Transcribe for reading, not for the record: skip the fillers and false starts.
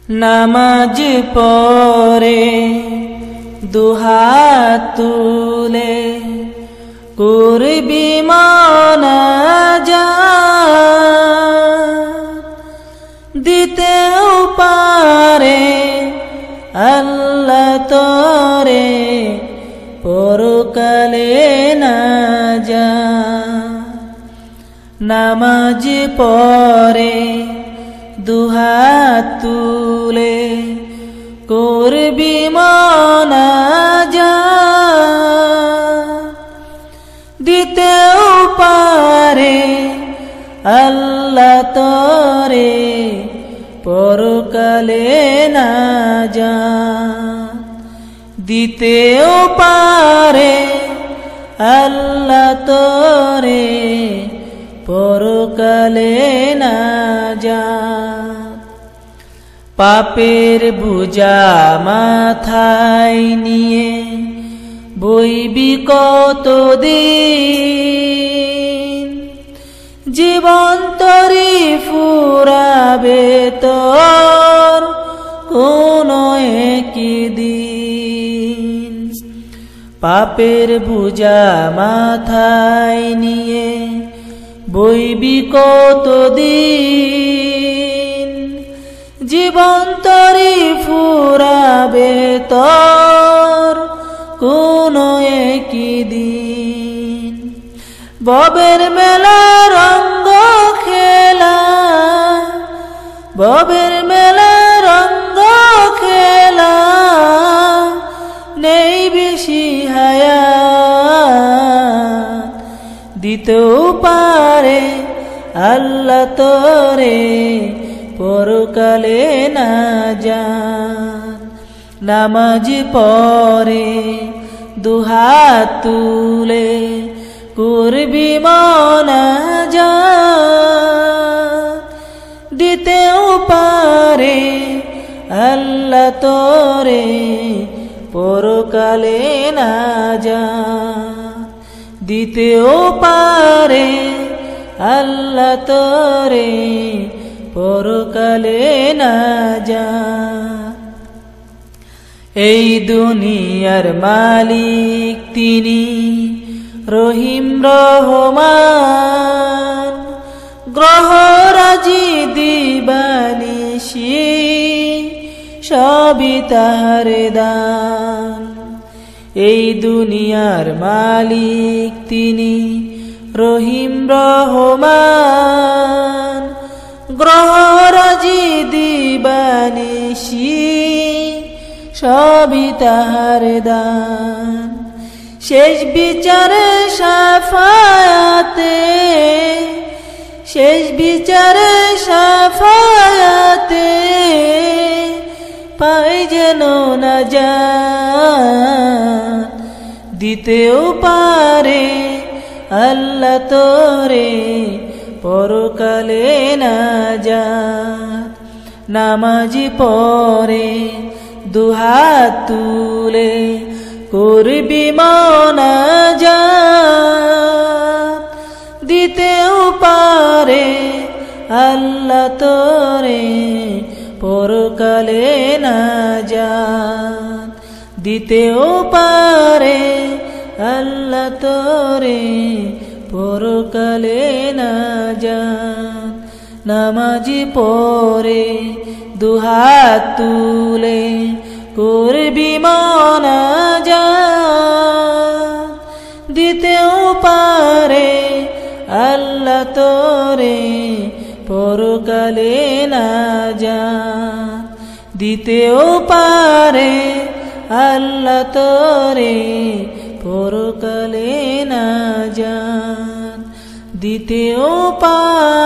নামাজ পড়ে দুহাত তুলে করবি মুনাজাত, দিতেও পারে আল্লাহ তোরে পরকালে নাজাত। নামাজ পড়ে দুহাত তুলে করবি মুনাজাত, দিতেও পারে আল্লাহ তোরে পরকালে নাজাত, দিতেও পারে আল্লাহ তোরে পরকালে নাজাত। পাপের বোঝা মাথায় নিয়ে বইবি কতদিন, জীবন তরি ফুরাবে তোর কোনো একদিন। পাপের বোঝা মাথায় নিয়ে বইবি কতদিন, জীবন তরি ফুরাবে তোর কোনো একদিন। ববের মেলা রঙ্গ খেলা, ববের মেলা রঙ্গ খেলা, নেই বেশি হায়াত, দিতেও পারে আল্লাহ তোরে পরকালে নাজাত। নামাজ পড়ে দুহাত তুলে করবি মুনাজাত, দিতেও পারে আল্লাহ তোরে পরকালে নাজাত, দিতেও পারে আল্লাহ তোরে পরকালে নাজাত। এই দুনিয়ার মালিক তিনি রহিম রহমান, গ্রহ রাজি দিবানিশি সবই তাহার দান। এই দুনিয়ার মালিক তিনি রহিম রহমান, গ্রহ রাজি দিবানিশি সবই তাহার দান। শেষ বিচারে শাফায়াতে, শেষ বিচারে শাফায়াতে পাই যেন নাজাত, দিতেও পারে আল্লাহ তোরে পরকালে নাজাত। নামাজ পড়ে দুহাত তুলে করবি মুনাজাত, দিতেও পারে আল্লাহ তোরে পরকালে নাজাত, দিতেও পারে আল্লাহ তোরে পরকালে নাজাত। নামাজ পড়ে দুহাত তুলে করবি মুনাজাত, দিতেও পারে আল্লাহ তোরে পরকালে নাজাত, দিতেও পারে আল্লাহ তোরে পরকালে নাজাত, দিতেও পারে